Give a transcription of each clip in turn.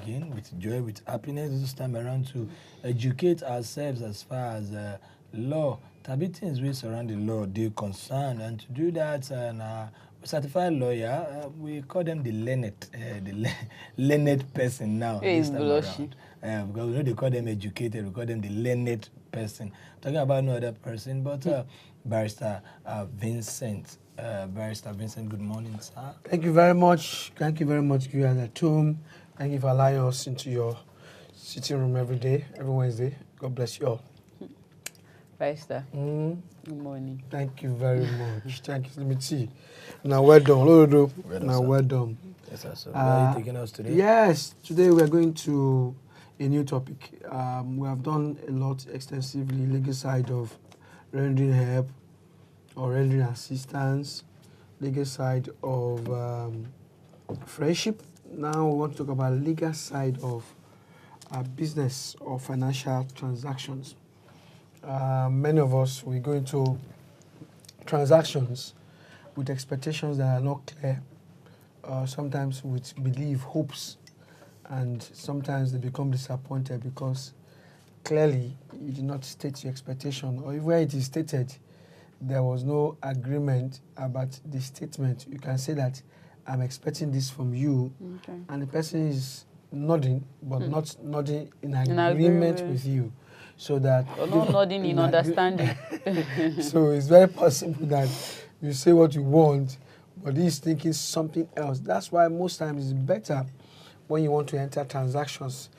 again with joy, with happiness this time around to educate ourselves as far as law, things we surround the law, they concern, and to do that, and certified lawyer, we call them the learned person now. This time around. Because we know they call them educated, we call them the learned person. Talking about no other person, but Barrister Vincent. Barrister Vincent, good morning, sir. Thank you very much. Thank you very much, you at home. Thank you for allowing us into your sitting room every day, every Wednesday. God bless you all. Barrister, good morning. Thank you very much. Thank you. Let me see. Now, well done. Well done. Yes, sir. So, where are you taking us today? Yes, today we are going to a new topic. We have done a lot extensively, legal side of rendering help or rendering assistance, legal side of friendship. Now we want to talk about legal side of business or financial transactions. Many of us, we go into transactions with expectations that are not clear, sometimes with belief, hopes, and sometimes they become disappointed because clearly you did not state your expectation, or if where it is stated, there was no agreement about the statement. You can say that I'm expecting this from you, and the person is nodding, but not nodding in agreement with you. So that or not nodding in understanding. So it's very possible that you say what you want, but he's thinking something else. That's why most times it's better when you want to enter transactions.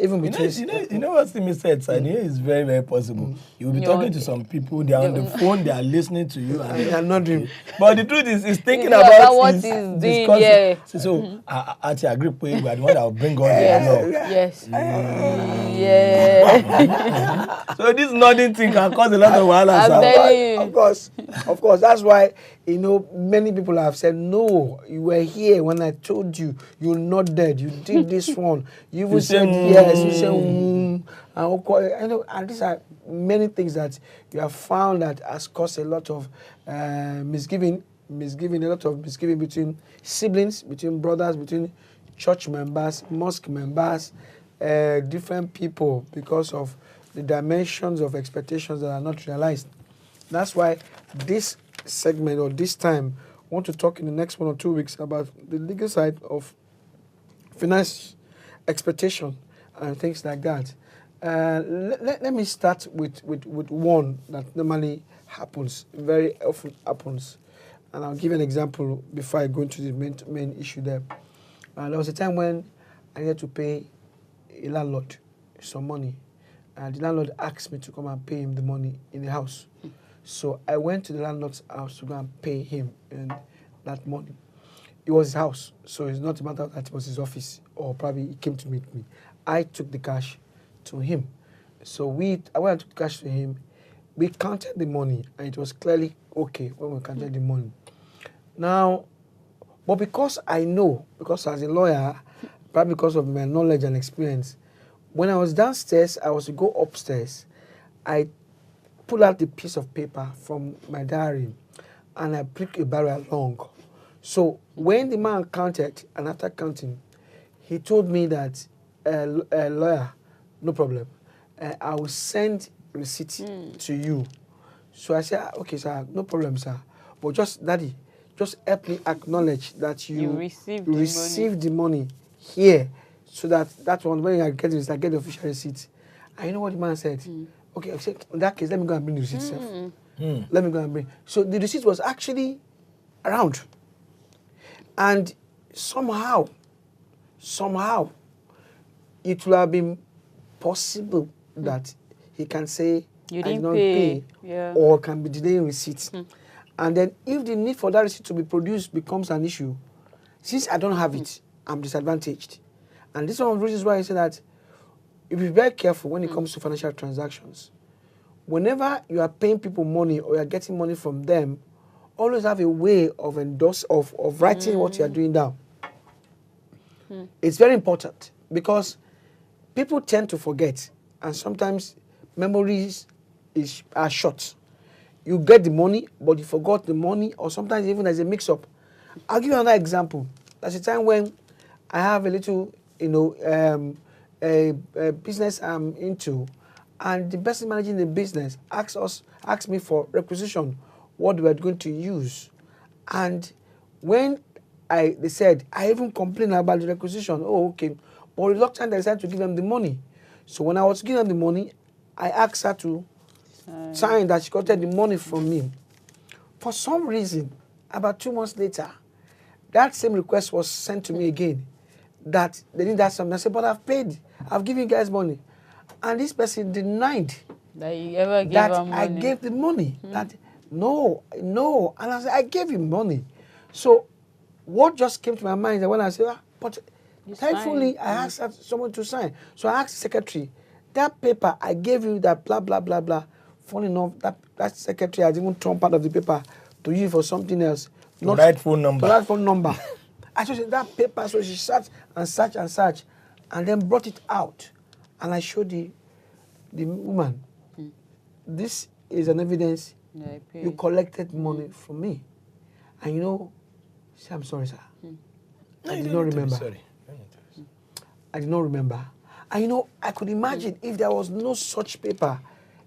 Even between you know what Simi said, sir? It's very, very possible. You'll be talking to some people, they're on the phone, they are listening to you, and they're not doing. But the truth is, he's thinking about what he's he's doing. discussing. Yeah. So, I agree with you, we are the one that will bring on the law. Yes. Yeah. So this nodding thing can cause a lot of wahala, sir. Of course. That's why, many people have said, no, you were here when I told you, you're not dead. You did this one. You even said yes. You said, and these are many things that you have found that has caused a lot of misgiving, between siblings, between brothers, between church members, mosque members, different people, because of the dimensions of expectations that are not realized. That's why this segment or this time, I want to talk in the next 1 or 2 weeks about the legal side of finance expectation and things like that. Let me start with one that normally happens, very often happens. And I'll give an example before I go into the main issue there. There was a time when I needed to pay a landlord some money. And the landlord asked me to come and pay him the money in the house. So I went to the landlord's house to go and pay him that money. It was his house, so it's not a matter that it was his office, or probably he came to meet me. I took the cash to him. So I went and took the cash to him. We counted the money, and it was clearly okay when we counted the money. Now, but because I know, because as a lawyer, probably because of my knowledge and experience, when I was downstairs, I was to go upstairs. I pulled out the piece of paper from my diary, and I pricked a barrel along. So when the man counted, and after counting, he told me that, lawyer, no problem. I will send receipt to you. So I said, okay, sir, no problem, sir. But just, Daddy, just help me acknowledge that you received the money here, so that one, when I get it, I get the official receipt. And you know what the man said? Okay, I said, in that case, let me go and bring the receipt, sir. Let me go and bring. So the receipt was actually around. And somehow, it will have been possible that he can say, you I did didn't not pay. pay, or can be delaying receipts. And then if the need for that receipt to be produced becomes an issue, since I don't have it, I'm disadvantaged. And this is one of the reasons why I say that you be very careful when it comes to financial transactions. Whenever you are paying people money or you are getting money from them, always have a way of writing what you are doing down. It's very important because people tend to forget, and sometimes memories are short. You get the money, but you forgot the money, or sometimes even there's a mix-up. I'll give you another example. There's a time when I have a little a business I'm into, and the person managing the business asked me for requisition, what we are going to use, and when they said, I even complained about the requisition. Oh, okay, but reluctant, I decided to give them the money. So when I was giving them the money, I asked her to sign that she collected the money from me. For some reason, about 2 months later, that same request was sent to me again, that they need that something. I said, but I've paid. I've given you guys money. And this person denied That you ever gave that her money. I gave the money. That, no. And I said, I gave him money. So what just came to my mind is when I said, but You thankfully, signed. I asked someone to sign. So I asked the secretary, that paper, I gave you that blah, blah, blah, blah. Funny enough, that secretary has even torn part of the paper to use for something else. To write phone number. To write phone number. I just said that paper, so she searched and searched and searched, and then brought it out. And I showed the woman, this is an evidence Yeah, I paid. you collected money from me. And she said, I'm sorry, sir. I did not remember. Sorry. I did not remember. And I could imagine if there was no such paper,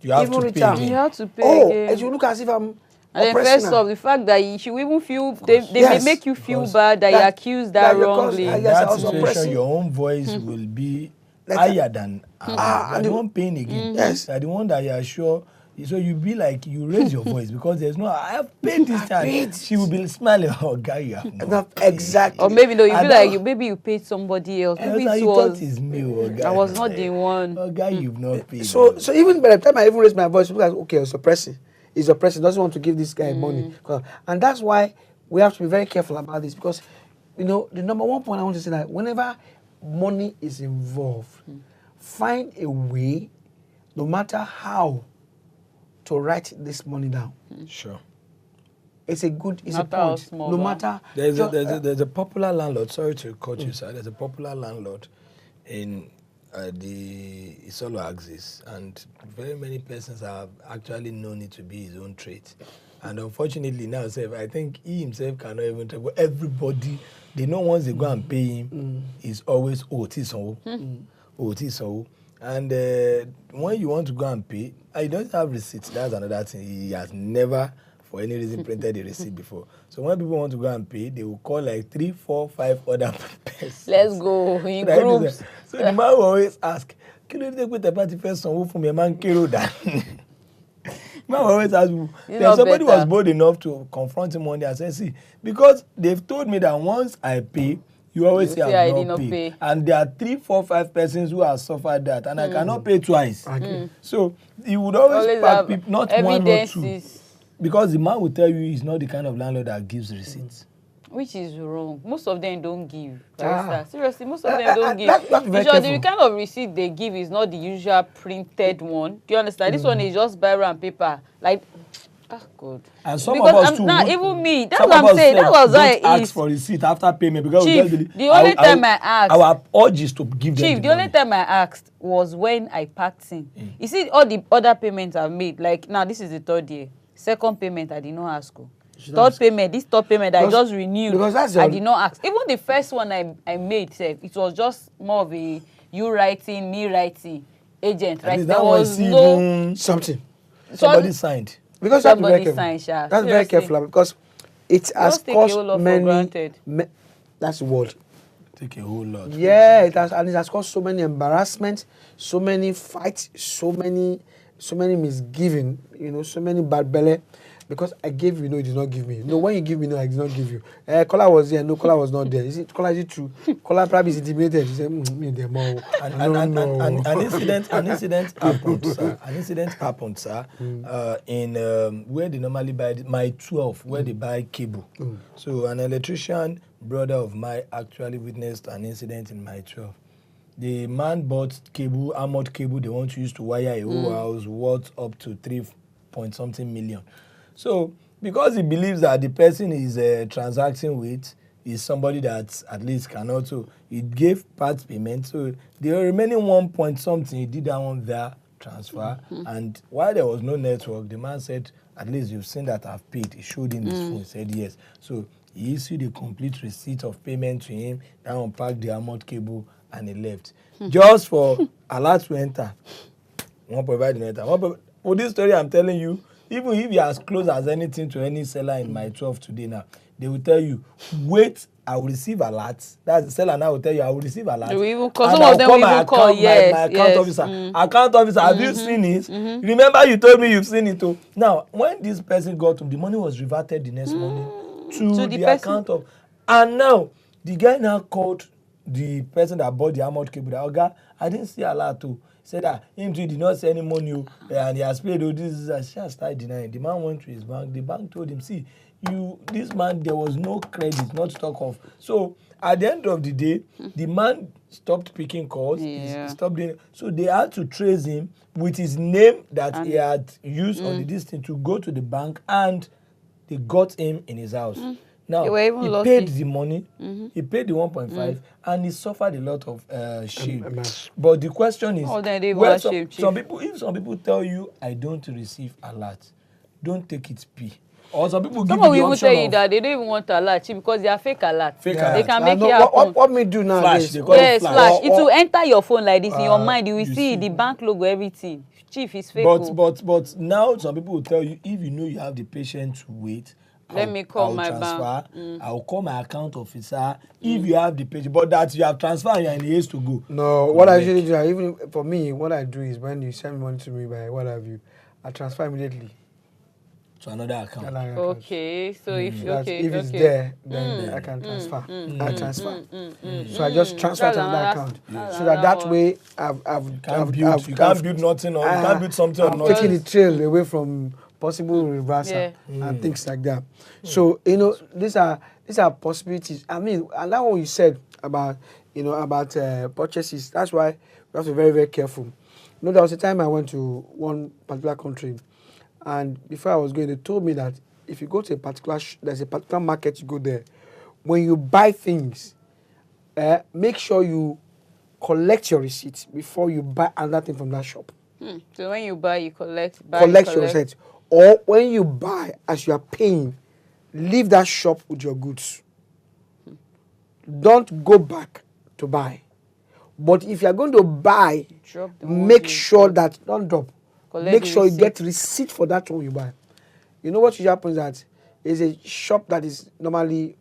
You have even to pay return. again. You have to pay Oh, again. it will look as if I'm And then oppressing first her. off, the fact that she will even feel, they Yes, may make you feel because bad that you that- accused that that your wrongly. cause- In yes, I that was situation, oppressing. your own voice will be Like higher than and you are the the- one paying again. Yes. You are the one that you are sure. So you be like, you raise your voice because there's no, I have paid this I've time. paid. She will be smiling, oh, guy, you have not Not paid. exactly. Or maybe no, you And feel that- like maybe you paid somebody else. And Maybe so it you thought was. it's me, oh, guy. I was not the one. Oh, guy, you've not paid. So even by the time I even raised my voice, people like, okay, it's oppressing. It's oppressing. Doesn't want to give this guy money. And that's why we have to be very careful about this, because, the number one point I want to say that whenever money is involved, find a way, no matter how, to write this money down. Sure. It's a point. How small, No but- matter. There's a popular landlord. Sorry to cut you, sir. There's a popular landlord in the Isolo axis, and very many persons have actually known it to be his own trait. And unfortunately now, I think he himself cannot even tell. But everybody, they know once they go and pay him, he's always Otiso. And when you want to go and pay, he doesn't have receipts. That's another thing. He has never, for any reason, printed a receipt before. So when people want to go and pay, they will call like 3, 4, 5 other persons. Let's go in Right? groups. So the man will always ask, "Can you take with the party first son from your man Kero that?" Man will always ask, then not somebody better. was bold enough to confront him one day and say, "See, because they've told me that once I pay, you always You say say I I've did not not paid. pay. And there are 3, 4, 5 persons who have suffered that, and I cannot pay twice." So he would always Always pack have people, not one or two. evidences, Because the man will tell you he's not the kind of landlord that gives receipts. which is wrong. Most of them don't give. Ah. Barrister. Seriously, most of them don't give. you have to be very Usually, the careful. kind of receipt they give is not the usual printed one. Do you understand? This one is just biro and paper. Like, God. And some Because of us too. now, even me, that's some what of I'm us saying. sef That was why don't ask it's. for receipt after payment because we Chief, just believe. the only time I asked- Our urge is to give them Chief, the only time I asked was when I packed in. You see, all the other payments I've made, like now this is the 3rd year. Second payment, I did not ask. Third payment, this third payment I Because- just renewed. because that's I your- did not ask. Even the first one I made, sef, it was just more of a you writing, me writing, agent, At right? least There that one was see no. even Something. somebody signed. Because you have to be very Somebody careful. sign, sha. That's very Seriously. careful because it has Just take a whole caused lot for many. granted. That's the word. Take a whole lot. Yeah, it has caused so many embarrassments, so many fights, so many misgiving, so many bad belly. Because I gave you, no, you did not give me. No, when you give me, no, I did not give you. Kola was there, no, Kola was not there. Is it true? Kola probably is intimidated. He said, me, they're more. An incident happened, sir. An incident happened, sir, in where they normally buy my 12, where they buy cable. So an electrician brother of mine actually witnessed an incident in my 12. The man bought cable, armored cable they want to use to wire a whole house worth up to 3-point-something million. So because he believes that the person he's transacting with is somebody that at least can also, he gave part payment. So the remaining 1-point-something, he did that one there transfer. And while there was no network, the man said, at least you've seen that I've paid. He showed him his phone. He said yes. So he issued a complete receipt of payment to him, that unpacked the armored cable and he left. Just for alert to enter. One provide the enter. For this story I'm telling you, even if you're as close as anything to any seller in my 12 today now, they will tell you, wait, I will receive alert. That's the seller now will tell you, I will receive alert. They will even call. Some of them will even call. Yes, my account officer. Account officer, have you seen it? Remember you told me you've seen it too. Now, when this person got home, the money was reverted the next morning to the account of. And now, the guy now called the person that bought the armored cable. That, Oga, I didn't see alert too. Said that him too did not send any money and he has paid all this. I just started denying. The man went to his bank. The bank told him, see, this man, there was no credit, not stock of. So at the end of the day, the man stopped picking calls. He stopped doing. So they had to trace him with his name that he had used on the distance to go to the bank, and they got him in his house. Now, he paid the money, he paid the 1.5, and he suffered a lot of shame. But the question is, some people tell you, I don't receive alert, don't take it P. Or some people give you the option even tell you that they don't even want alert because they are fake alert. They can make it happen. What me do now? Flash. Yes, flash. It will enter your phone like this in your mind. You will see the bank logo, everything. Chief is fake. But now some people will tell you, if you know you have the patience to wait, let me call my bank. I'll call my account officer if you have the patience. But that you have transferred and you're in haste to go. No, what I usually do, even for me, what I do is when you send money to me by what have you, I transfer immediately to another account. Okay, so if it's there, then I can transfer. I transfer. So I just transfer to another account. So that way you can't build nothing or you can't build something on nothing. Taking the trail away from possible reversal and things like that. So these are possibilities. I mean, and that what you said about purchases. That's why we have to be very, very careful. There was a time I went to one particular country, and before I was going, they told me that if you go to there's a particular market, you go there. When you buy things, make sure you collect your receipt before you buy another thing from that shop. So when you buy, you collect your receipt. Or when you buy, as you are paying, leave that shop with your goods. Don't go back to buy. But if you are going to buy, make sure that don't drop. Make sure you get receipt for that one you buy. You know what usually happens that is a shop that is normally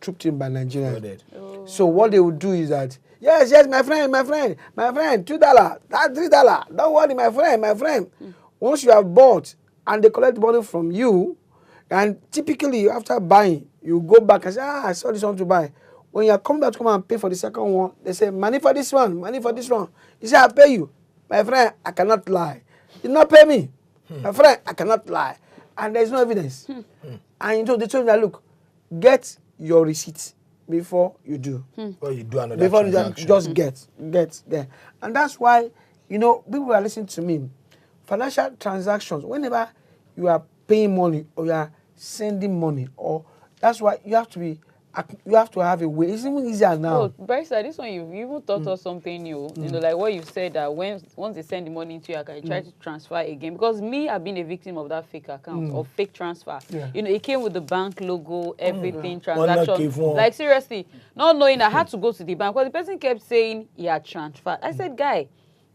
trooped in by Nigerians. So what they will do is that yes, my friend, $2, that's $3. Don't worry, my friend. Once you have bought and they collect money from you, and typically after buying, you go back and say, I saw this one to buy. When you are coming back to come and pay for the second one, they say, money for this one. You say, I'll pay you. My friend, I cannot lie. You not pay me. My friend, I cannot lie. And there's no evidence. And they told me that, look, get your receipt before you do. Or you do another before transaction. You just get there. And that's why, people are listening to me. Financial transactions, whenever you are paying money or you are sending money, or that's why you have to have a way. It's even easier now. Oh, Barrister, this one you even taught us something new. Like what you said that once they send the money into your account, you try to transfer again. Because I've been a victim of that fake account or fake transfer. Yeah. It came with the bank logo, everything, transaction. Like seriously, not knowing I had to go to the bank because the person kept saying he had transferred. I said, guy,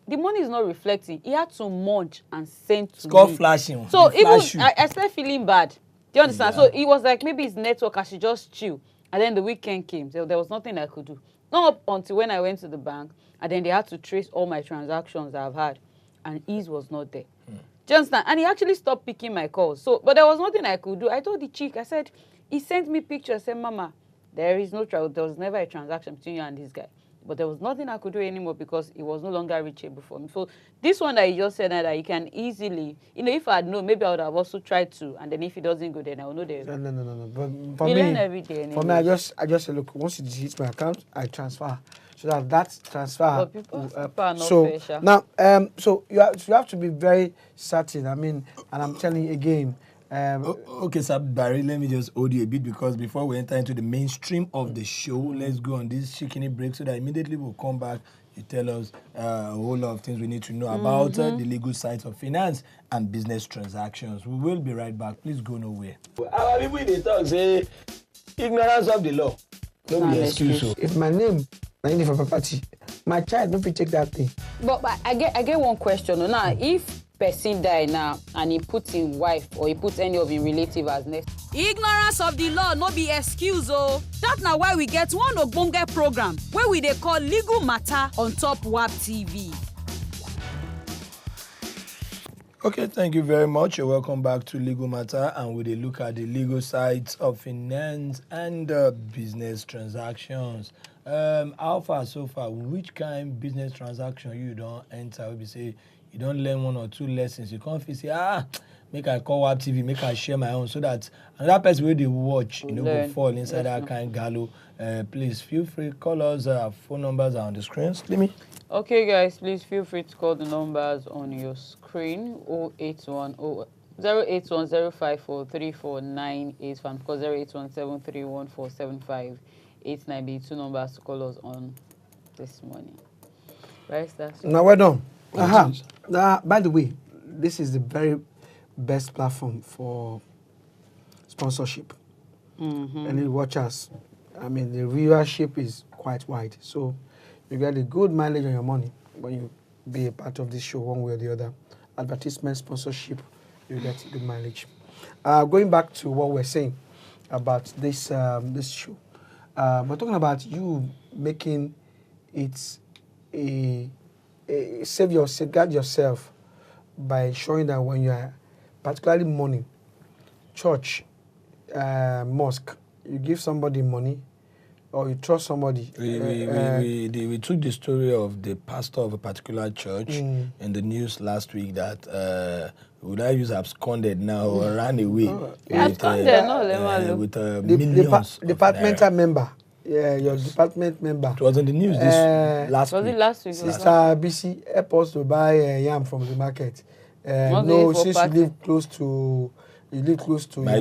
the money is not reflecting. He had to munch and send to me. Flashing. So I started feeling bad. Do you understand? Yeah. So it was like maybe his network, I should just chill. And then the weekend came. So there was nothing I could do. Not up until when I went to the bank, and then they had to trace all my transactions I've had. And ease was not there. Do you understand? And he actually stopped picking my calls. But there was nothing I could do. I told the chick, I said, he sent me pictures. I said, Mama, there is no trouble. There was never a transaction between you and this guy. But there was nothing I could do anymore because it was no longer reachable for me. So this one that you just said that you can easily, if I had known, maybe I would have also tried to. And then if it doesn't go, then I will know there's no. But for learn every day. Anyway. For me, I just say, look, once it hits my account, I transfer. So that transfer. But people are not fair. Now, so you have to be very certain. I mean, and I'm telling you again. Okay, Sir Barry, let me just hold you a bit because before we enter into the mainstream of the show, let's go on this chickeny break so that immediately we'll come back. You tell us a whole lot of things we need to know about the legal sides of finance and business transactions. We will be right back. Please go nowhere. Our people in the talk say ignorance of the law. No be excuse. If my name 90 for property. My child don't fit take that thing. But I get one question. Now, if person die now and he put him wife or he put any of his relative as next. Ignorance of the law no be excuse oh. That na why we get one ogbonge program wey we dey call Legal Matta on top WAP TV. Okay, thank you very much. You're welcome back to Legal Matter, and we will look at the legal sides of finance and business transactions. How far so far? Which kind of business transaction you don't enter? We say you don't learn one or two lessons. You can't say make I call WAP TV, make I share my own, so that another person will they watch, go fall inside that kind of gallow. Please feel free to call us. Our phone numbers are on the screen. Let me. Okay, guys, please feel free to call the numbers on your screen: 081 08105434985, because 08173147589 be two numbers to call us on this morning. Right, sir? Now well done. By the way, this is the very best platform for sponsorship. And the watchers, I mean, the viewership is quite wide, so you get a good mileage on your money when you be a part of this show one way or the other. Advertisement, sponsorship, you get good mileage. Going back to what we're saying about this this show, we're talking about you making it safeguard yourself by ensuring that when you are particularly money, church, mosque, you give somebody money or you trust somebody. We took the story of the pastor of a particular church in the news last week that would I use absconded now or ran away with millions departmental member. Yeah, your department member. It was in the news last week. Was it last week? Sister BC help us to buy yam from the market. No, since you live close to my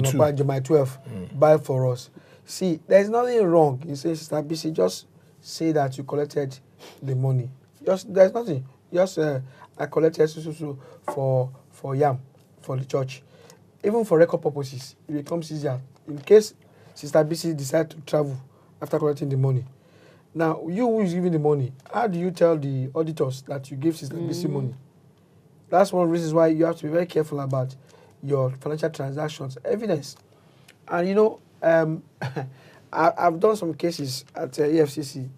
12, buy for us. See, there's nothing wrong. You say, Sister BC, just say that you collected the money. There's nothing. Just I collected for yam for the church. Even for record purposes, it becomes easier. In case Sister BC decide to travel after collecting the money. Now, you who is giving the money, how do you tell the auditors that you gave Sister BC money? That's one reason why you have to be very careful about your financial transactions, evidence. And I've done some cases at EFCC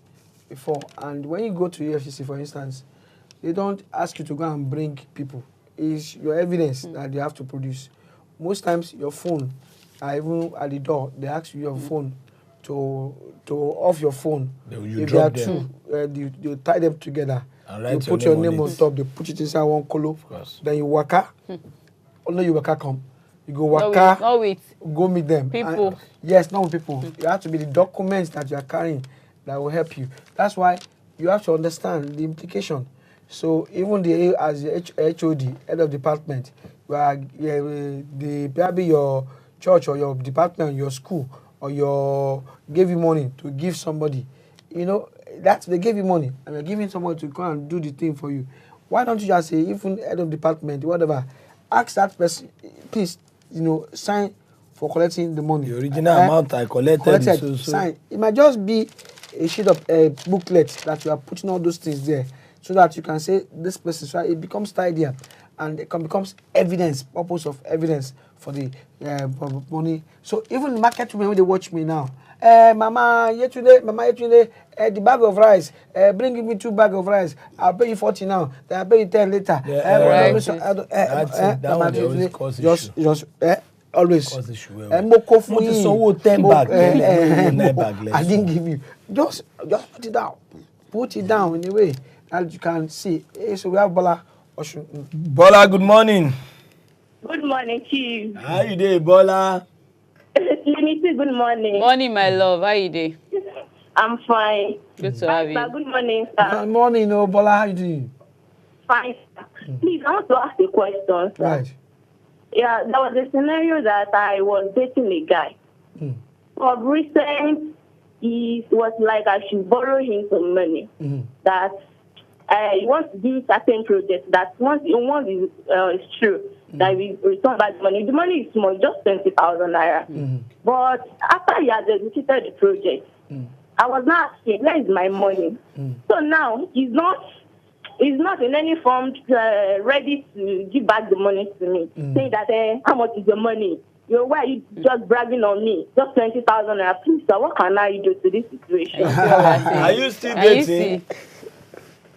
before, and when you go to EFCC, for instance, they don't ask you to go and bring people. It's your evidence that they have to produce. Most times, your phone, even at the door, they ask you your phone to off your phone. You if there are them. two, you tie them together. You put your your name on top, they put it inside one colo. Then you waka. Only you waka come. You go waka, not with go meet them. people. Yes, not with people. You have to be the documents that you are carrying that will help you. That's why you have to understand the implication. So even as the HOD, head of department, maybe your church or your department, your school, or gave you money to give somebody, they gave you money and you're giving someone to go and do the thing for you. Why don't you just say, even head of department, whatever, ask that person, please, sign for collecting the money. The original amount I collected. Sign. It might just be a sheet of a booklet that you are putting all those things there, so that you can say this person. So it becomes tidier, and it becomes evidence, purpose of evidence for the money. So even market women, when they watch me now, Mama, yesterday, the bag of rice, bring me 2 bags of rice. I'll pay you 40 now. Then I'll pay you 10 later. That one always cause issue. Always. Cause issue. I didn't give you. Just put it down. Put it down in a way that you can see. So we have Bola. Bola, good morning. Good morning, Chief. How you doing, Bola? Good morning. Morning, my love. How you doing? I'm fine. Good to have you. Good morning, sir. Good morning, Bola. How you doing? Fine, sir. Please, I want to ask a question, sir. Right. Yeah, there was a scenario that I was dating a guy. Of recent, it was like I should borrow him some money. That he wants to do certain projects. That once is true, that we return back the money. The money is small, just 20,000 naira. But after he has executed the project, I was not asking, where is my money? So now he's not in any form ready to give back the money to me, saying that how much is the money? Why are you just bragging on me? Just 20,000 naira, please, sir. What can I do to this situation? Are you still dating?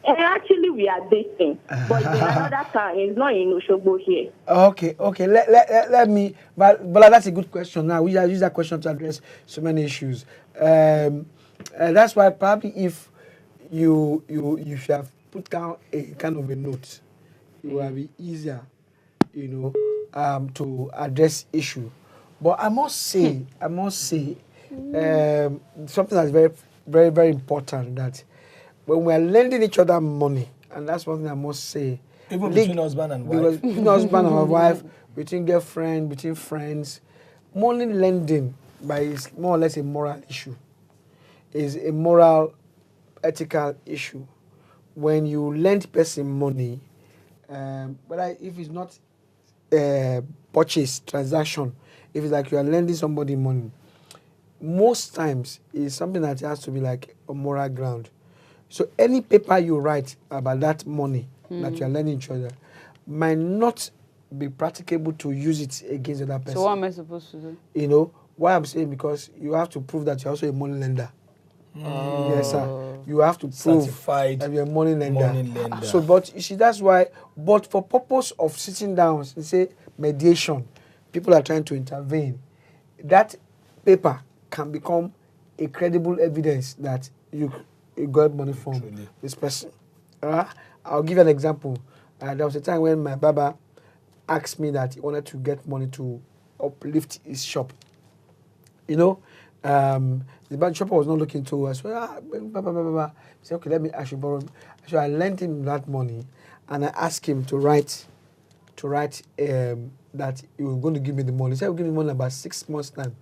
Actually, we are dating, but in another town. It's not in Oshogbo here. Okay. Let me. But that's a good question. Now we use that question to address so many issues. That's why probably if you have put down a kind of a note, it will be easier, to address issue. But I must say, something that's very, very, very important, that when we are lending each other money, and that's one thing I must say. Even between husband and wife. Because between husband and wife, between girlfriend, between friends, money lending is more or less a moral issue. Is a moral, ethical issue. When you lend person money, but if it's not purchase transaction, if it's like you are lending somebody money, most times it's something that has to be like a moral ground. So any paper you write about that money that you are lending each other might not be practicable to use it against the other person. So what am I supposed to do? Why I'm saying, because you have to prove that you're also a money lender. Yes, sir. You have to prove Certified that you're a money lender. money lender. So, but you see, that's why. But for purpose of sitting down, say mediation, people are trying to intervene. That paper can become a credible evidence that you got money from this person. I'll give you an example. There was a time when my barber asked me that he wanted to get money to uplift his shop. The bank shopper was not looking to us. He said, okay, let me actually borrow. So I lent him that money, and I asked him to write that he was going to give me the money. He said he would give me money in about 6 months' time.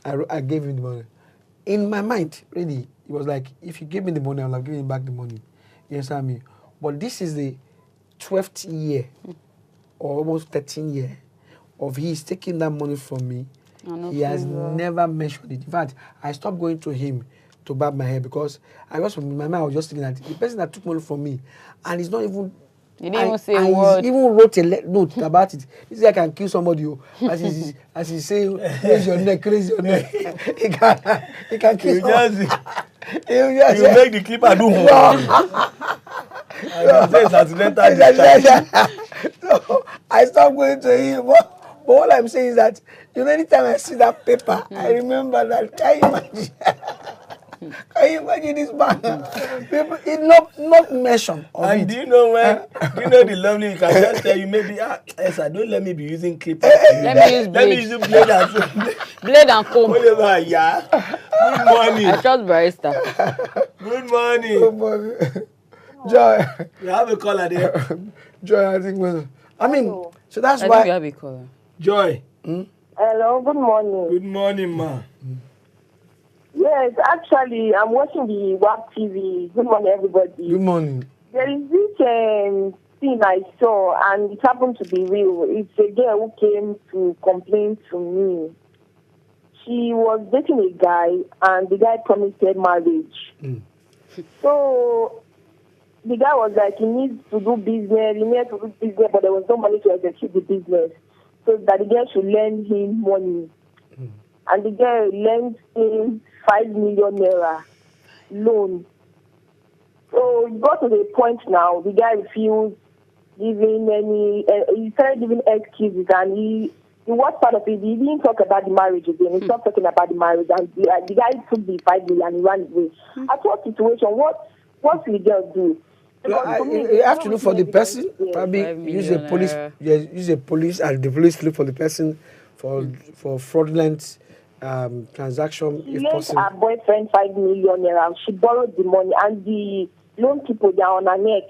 I gave him the money. In my mind, really, it was like, if you give me the money, I'll have given you back the money. You understand me? But this is the 12th year, or almost 13th year, of he's taking that money from me. He has never mentioned it. In fact, I stopped going to him to barb my hair, because in my mind, I was just thinking that the person that took money from me, and he's not even... You didn't even say a word. He even wrote a note about it. This guy can kill somebody. As he's saying, raise your neck. He can kill somebody. You make the keeper do So I stopped going to him. But what I'm saying is that, anytime I see that paper, I remember that. Can you imagine? Can you imagine this man? People, it not mentioned. And do you know the lovely, you can just tell you maybe, Esther, don't let me be using clippers. Let me use blade and blade and comb. Whatever, yeah. Good morning. I trust barista. Good morning. Good morning. Joy. You have a caller there. Joy, I think. So that's I why. think you have a caller. Joy. Hello, good morning. Good morning, ma. Yes, actually, I'm watching the WAP TV. Good morning, everybody. Good morning. There is this thing I saw, and it happened to be real. It's a girl who came to complain to me. She was dating a guy, and the guy promised her marriage. So the guy was like, he needs to do business, but there was no money to execute the business. So that the girl should lend him money. And the girl lent him 5 million naira loan. So it got to the point now, the guy refused giving he started giving excuses, and the worst part of it, he didn't talk about the marriage again. He stopped talking about the marriage, and the guy took the 5 million and he ran away. At what situation, what will the girl do? You have to look for the person. Probably use a police. Use a police, and the police look for the person for fraudulent transaction. She lent her boyfriend 5 million naira. She borrowed the money, and the loan people, they are on her neck.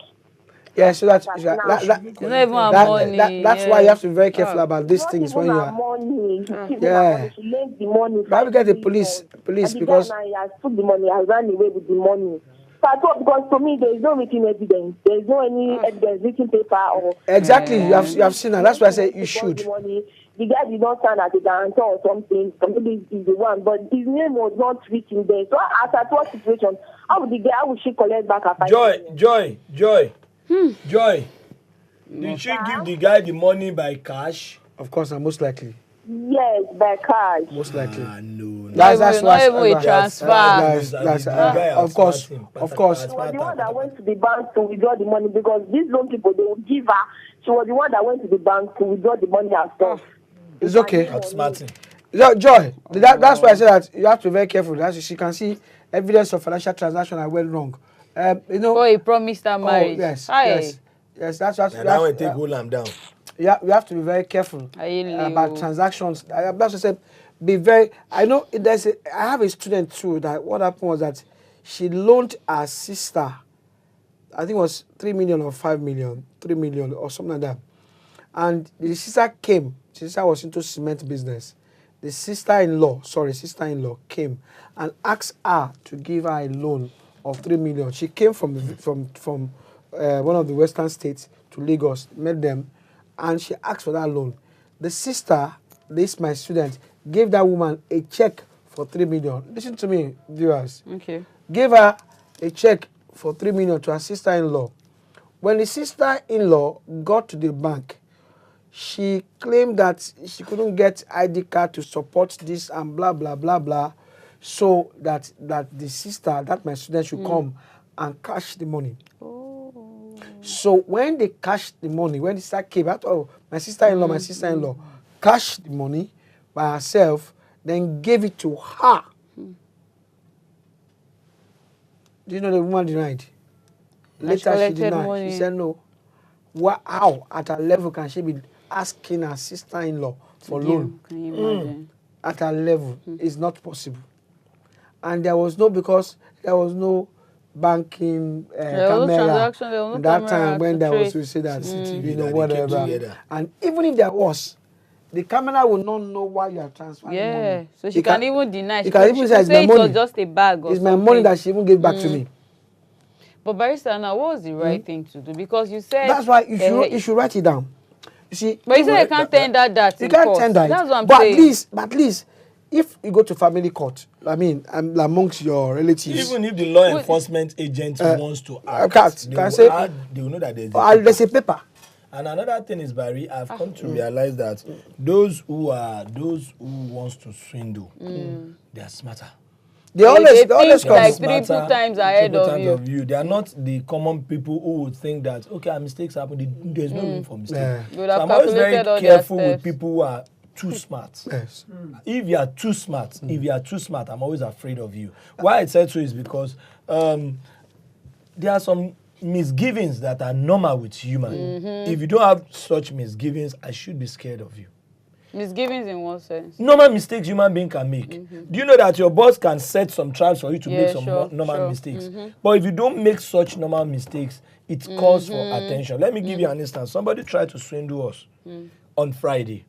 Yeah, so that's it's not even money. That's why you have to be very careful about these things when you are. Money. Yeah. She lent the money. Why we get the police because he has took the money, has ran away with the money. So I thought, because to me there is no written evidence. There is no any evidence, written paper or. Exactly, you have seen that. That's why I say you should. the guy did not sign as a guarantor or something, or maybe he's the one, but his name was not written there. So as at what situation, how would she collect back her 5 million? Joy. Did she give the guy the money by cash? Of course, and most likely. Yes, by cash. Most likely. No. That's not even a transfer. Of course. She was the one that went to the bank to withdraw the money because these loan people, they will give her. She was the one that went to the bank to withdraw the money herself. It's okay. Outsmarting. Joy, that's why I said that you have to be very careful. That's she can see evidence of financial transaction that went wrong. Oh, he promised her marriage. Yes. That's And now I take hold down. Yeah, we have to be very careful about transactions. That's what I said. Be very. I know I have a student too that what happened was that she loaned her sister, I think it was 3 million or 5 million, 3 million or something like that. And the sister came. The sister was into cement business. The sister-in-law came and asked her to give her a loan of 3 million. She came from one of the western states to Lagos, met them, and she asked for that loan. The sister, my student, gave that woman a check for 3 million. Listen to me, viewers. Okay. Gave her a check for 3 million to her sister-in-law. When the sister-in-law got to the bank, she claimed that she couldn't get ID card to support this and blah, blah, blah, blah. So that the sister, that my student should come and cash the money. Oh. So when they cashed the money, when the sister came out, my sister-in-law cashed the money by herself, then gave it to her. Do you know the woman denied? Later she denied. Money. She said no. How at her level can she be asking her sister-in-law for loan? Can you imagine? At her level is not possible. And there was no banking camera at that time when there was to say that whatever. And even if there was, the camera will not know why you are transferring money. So she can even deny. She can even say it was just a bag or it's my money that she even gave back to me. But Barrister, now what was the right thing to do? Because you said that's why you should write it down. You see, but you said you can't tender that. You can't tender it. That's what I'm saying. But at least, if you go to family court, I mean, amongst your relatives, even if the law enforcement agent wants to act, they will know that there's a paper. And another thing is, Barry, I've come to realize that those who wants to swindle, they are smarter. They always come like triple times ahead of you. They are not the common people who would think that mistakes happen. There's no room for mistake. Yeah. So I'm always very careful with people who are too smart. Yes. If you are too smart, I'm always afraid of you. Why I said so is because there are some misgivings that are normal with human. If you don't have such misgivings, I should be scared of you. Misgivings in what sense? Normal mistakes human being can make. Do you know that your boss can set some traps for you to make some normal mistakes? But if you don't make such normal mistakes, it calls for attention. Let me give you an instance. Somebody tried to swindle us on Friday.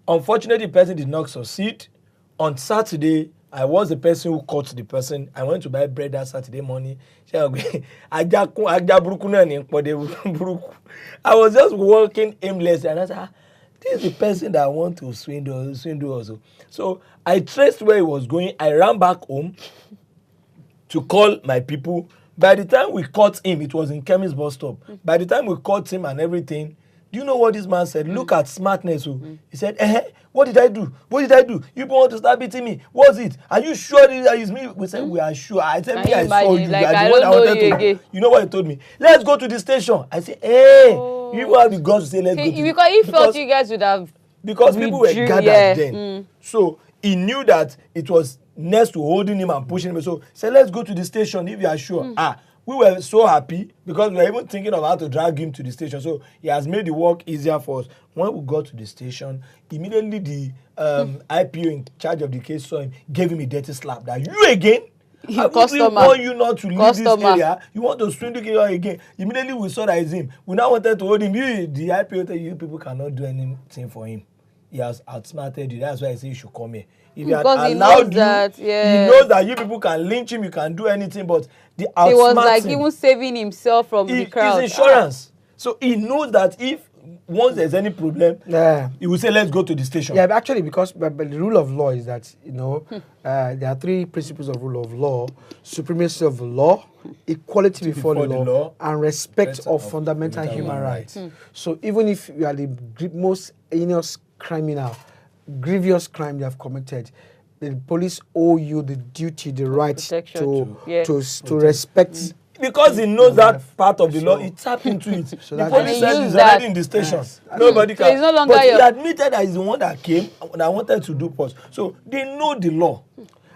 Unfortunately, the person did not succeed. On Saturday, I was the person who caught the person. I went to buy bread that Saturday morning. I was just walking aimlessly and I said, this is the person that I want to swindle also. So I traced where he was going. I ran back home to call my people. By the time we caught him, it was in Chemist bus stop. By the time we caught him and everything, do you know what this man said? Look at smartness. He said, what did I do? What did I do? You want to start beating me? What's it? Are you sure that is me? We said, we are sure. I said, I saw you. Like, I don't know you again. You know what he told me? let's go to the station. I said, you have the guts to say, let's go to the station. Because he felt you guys would have. Because people were gathered then. So he knew that it was next to holding him and pushing him. So he said, let's go to the station if you are sure. We were so happy because we were even thinking of how to drag him to the station. So he has made the work easier for us. When we got to the station, immediately the IPO in charge of the case saw him, gave him a dirty slap. That you again? I want you not to leave this area. You want to swindle again. Immediately we saw that it's him. We now wanted to hold him. The IPO said, you people cannot do anything for him. He has outsmarted you. That's why I say you should come here. If you had allowed you, he knows that you people can lynch him, you can do anything, but the outsmarting. He was like even saving himself from the crowd. It's insurance. So he knows that if once there's any problem, Yeah. he will say, let's go to the station. Yeah, but actually, because but the rule of law is that, there are three principles of rule of law: supremacy of the law, equality before the law, and respect of fundamental human rights. So even if you are the most heinous criminal, grievous crime you have committed, the police owe you the duty, the right Protection. to respect. Because he knows that part of the law, he tapped into it. So The that- police And he said used he's that. already in the station. Yes. Nobody So can. he's no longer but he your- admitted that he's the one that came that wanted to do post. So they know the law.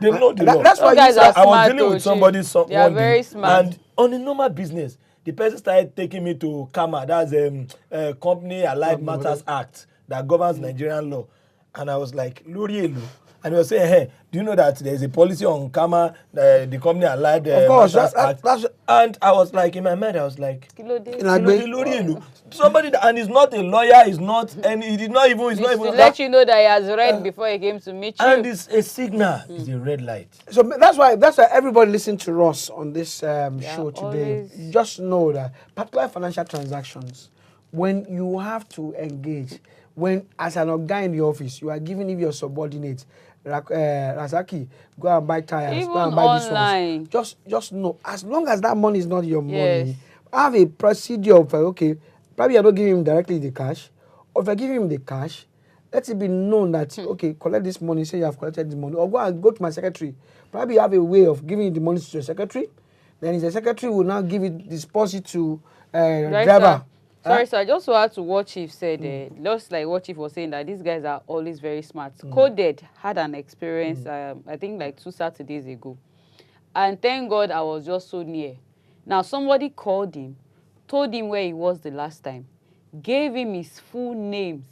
They know the law. That's why Those guys you are I was smart, dealing with though, somebody They are one very day, smart. and on a normal business, the person started taking me to KAMA, that's Company Allied Matters Act that governs Nigerian law, and I was like, Lori Elu. And he was saying, hey, do you know that there is a policy on KAMA, the Company Allied Of course, Matters Act? that's And I was like, in my mind, I was like, Kílódé? Lori Elu. Somebody that, and he's not a lawyer, he's not, and he did not even, he's not It's to even. let you know that he has read before he came to meet you. And it's a signal, it's a red light. So that's why everybody listening to us on this show today. always- Just know that particular financial transactions, when you have to engage, when as an guy in the office, you are giving your subordinate, Razaki, go and buy tires, go Even and buy this online. one. Just know, as long as that money is not your money, Yes. have a procedure of okay, probably you're not giving him directly the cash, or if you're giving him the cash, let it be known that okay, collect this money, say you have collected the money, or go to my secretary. Probably you have a way of giving the money to your secretary. Then the secretary will now give it deposit to Right, driver. sir. Sorry, sir. I just want to what Chief said. Just like what Chief was saying, that these guys are always very smart. Coded had an experience, I think like 2 Saturdays ago. And thank God I was just so near. Now, somebody called him, told him where he was the last time, gave him his full names,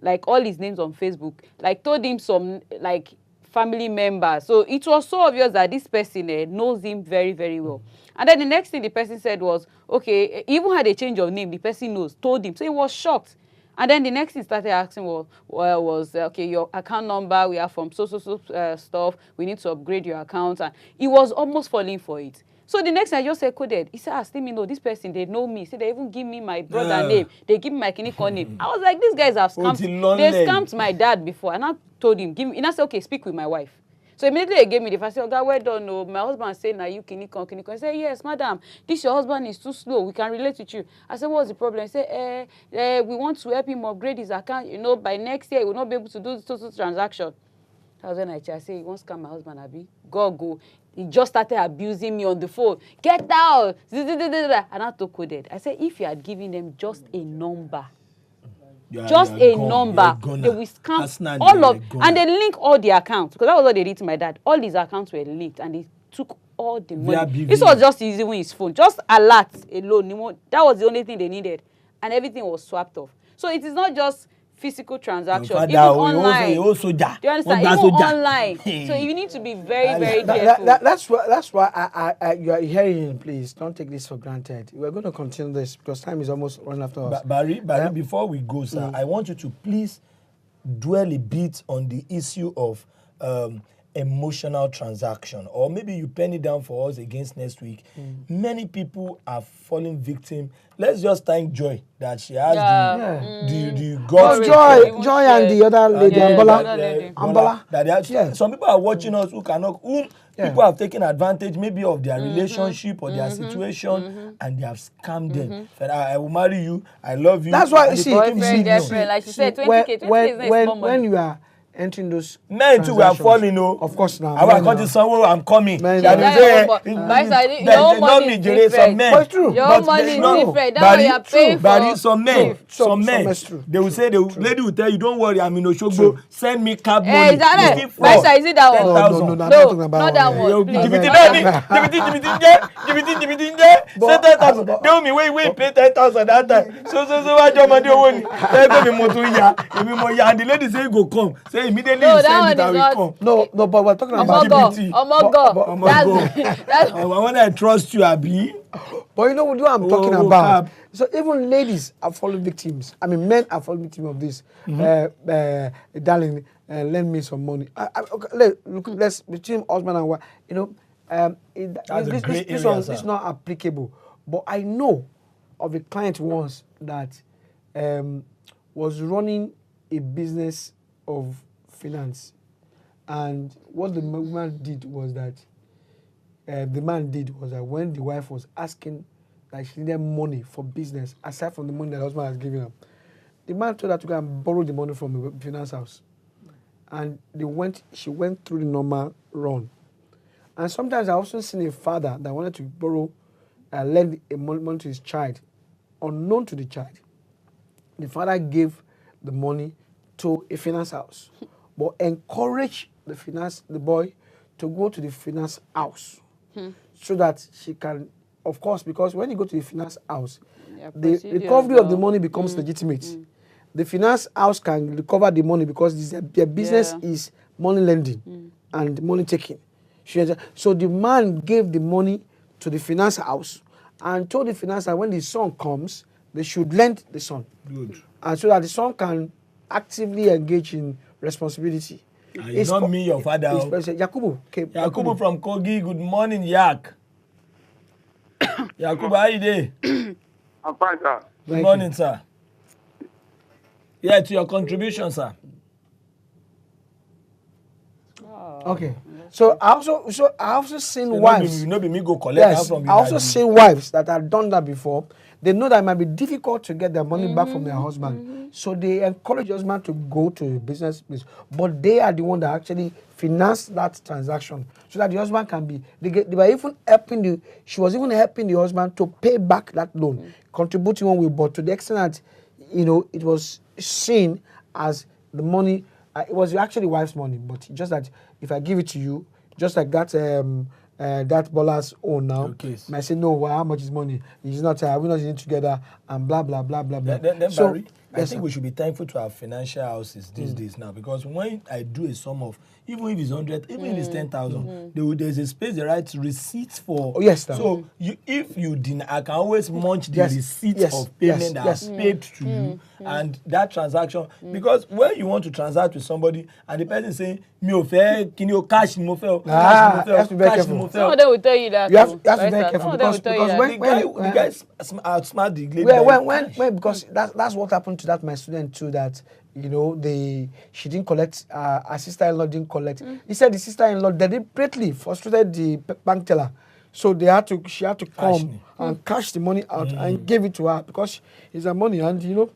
like all his names on Facebook, like told him some, like, family members. So it was so obvious that this person knows him very, very well. And then the next thing the person said was, okay, even had a change of name, the person knows, told him. So he was shocked. And then the next thing started asking was okay, your account number, we are from so stuff, we need to upgrade your account. And he was almost falling for it. So the next thing I just said, coded. He said, let me know this person, they know me. Say they even give me my brother name. They give me my Kiniko name. I was like, these guys have scammed. They scammed my dad before. And I told him, give me, and I said, okay, speak with my wife. So immediately they gave me the first, I said, God, well done, no. My husband said, now you Kiniko. I said, yes, madam, this your husband is too slow. We can relate with you. I said, what's the problem? He said, we want to help him upgrade his account. You know, by next year, he will not be able to do this total transaction. That was when I said, he wants to scam my husband, Abi. Go. He just started abusing me on the phone. Get out! And I told coded. I said, if you had given them just a number, they will scam all of, and they link all the accounts, because that was what they did to my dad. All his accounts were linked, and they took all the money. This was just using his phone, just alert alone. That was the only thing they needed, and everything was swapped off. So it is not just physical transaction, even online. Do you understand? Even online. So you need to be very, very careful. That's why you are hearing. Please don't take this for granted. We're going to continue this because time is almost running after us. Barry, before we go, sir, I want you to please dwell a bit on the issue of emotional transaction, or maybe you pen it down for us against next week. Many people are falling victim. Let's just thank Joy that she has the guts. Joy and the other lady, Ambola. Some people are watching us people have taken advantage maybe of their relationship or their situation, and they have scammed them. Said, I will marry you, I love you. That's why you see, like she said, 20K is not small money. When you are entering those men too, we are falling, of course now. I want to somewhere, I'm coming. Your money is different. But true. Your money is different. That's what you are paying for. Some men, they will say, the lady will tell you, don't worry, I'm in Oshogbo, send me cab money. Is it that one? No, No, not that one. They owe me, wait, pay 10,000 that time. So what your money owe me? And the lady say, you go come. Say immediately you send it, I will come. No, but we're talking about That's I want to trust you, Abi. But you know what I'm talking about? So even ladies are falling victims. I mean, men are falling victims of this. Darling, lend me some money. Let's between husband and wife. You know, this one is not applicable. But I know of a client once that was running a business of finance, and what the man did was that when the wife was asking that she needed money for business aside from the money that the husband has given her, the man told her to go and borrow the money from the finance house, and she went through the normal run. And sometimes I also seen a father that wanted to lend money to his child, unknown to the child. The father gave the money to a finance house, but encouraged the boy to go to the finance house so that she can, of course, because when you go to the finance house, the recovery of the money becomes legitimate. The finance house can recover the money because their business is money lending and money taking. So the man gave the money to the finance house and told the finance house when the son comes, they should lend the son. Good. And so that the son can actively engage in responsibility. It's not me, your father. Yakubu. Okay, Yakubu from Kogi. Good morning, Yak. Yakubu, how you doing? I'm fine, sir. Good morning, sir. Yeah, to your contribution, sir. Okay. So I also seen So wives. no be me go collect her from you. I also seen wives that have done that before. They know that it might be difficult to get their money back from their husband. So they encourage the husband to go to a business place. But they are the one that actually finance that transaction so that the husband can be. They were even helping she was even helping the husband to pay back that loan, contributing one way, but to the extent that, it was seen as the money. It was actually wife's money, but just that if I give it to you, just like that that Bola's own now, Okay. I say no. Well, how much is money? It's not. We're not in it together, and blah blah blah blah blah. Then So Barry, I think we should be thankful to our financial houses these days now, because when I do a sum of, even if it's 100, even if it's 10,000, there's a space they write receipts for. Oh, yes, sir. So if you didn't, I can always munch the Yes, receipt yes, of payment that yes. I paid to you, and that transaction. Because when you want to transact with somebody and the person is saying, "Mi ò fẹ́, kí ni o cash ni mo fẹ́ o, you cash have to ni be very cash ni mo careful. fẹ́ Some o." of them will tell you that. You have to be right, very sir? careful Some of them will tell you that. The guy outsmart the lady. When because that's what happened to that my student too, that she didn't collect, her sister-in-law didn't collect. He said the sister-in-law deliberately frustrated the bank teller, so she had to come and cash the money out and give it to her because it's her money, and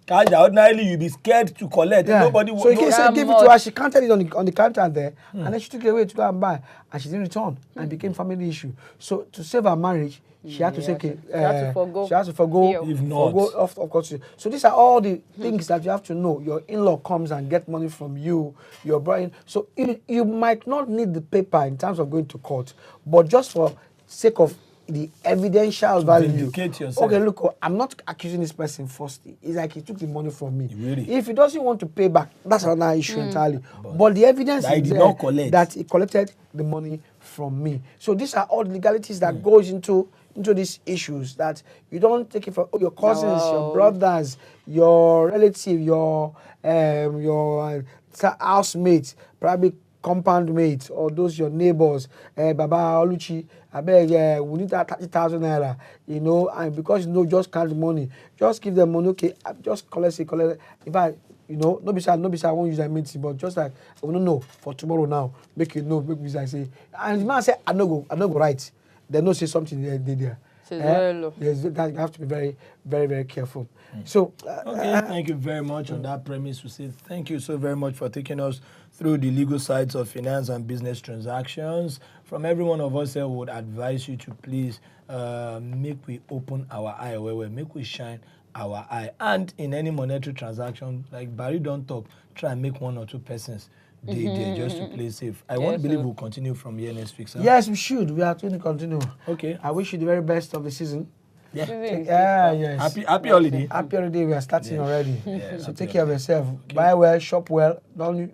Cash that ordinarily you be scared to collect. Nobody so he said give it to her. She counted it on the counter there, and then she took it away to go and buy, and she didn't return, and it became family issue. So to save her marriage, she had to say, okay, she had to forgo. She has to forgo. If not. Forgo, of course. So these are all the things that you have to know. Your in-law comes and get money from you, your brother. So you might not need the paper in terms of going to court, but just for sake of the evidential value. Vindicate yourself. Okay, look, I'm not accusing this person firstly. It's like he took the money from me. Really? If he doesn't want to pay back, that's another issue entirely. But the evidence that he is did there not collect. that he collected the money from me. So these are all legalities that goes into these issues, that you don't take it from your cousins, your brothers, your relative, your housemates, probably compound mates, or those your neighbors. Baba Oluchi, I beg, we need that 30,000 naira, and because just count the money, just give them money. Okay, just collect it. In fact, no be say I won't use that meeting, but just like I don't know for tomorrow now, make me say, and the man say I no go right. They no say something there. So it's very low. Yes, that you have to be very, very, very careful. So, Okay, thank you very much on that premise. We say thank you so very much for taking us through the legal sides of finance and business transactions. From every one of us here, we would advise you to please make we open our eye, make we shine our eye. And in any monetary transaction, like Barry don't talk, try and make 1 or 2 persons there just to play safe. I won't believe we'll continue from here next week, sir. yes, we should. We are going to continue. Okay. I wish you the very best of the season. Yeah. Yes. Happy holiday. Happy holiday. We are starting already. Yeah, So happy take care of yourself. Buy well, shop well. Don't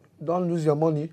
lose your money.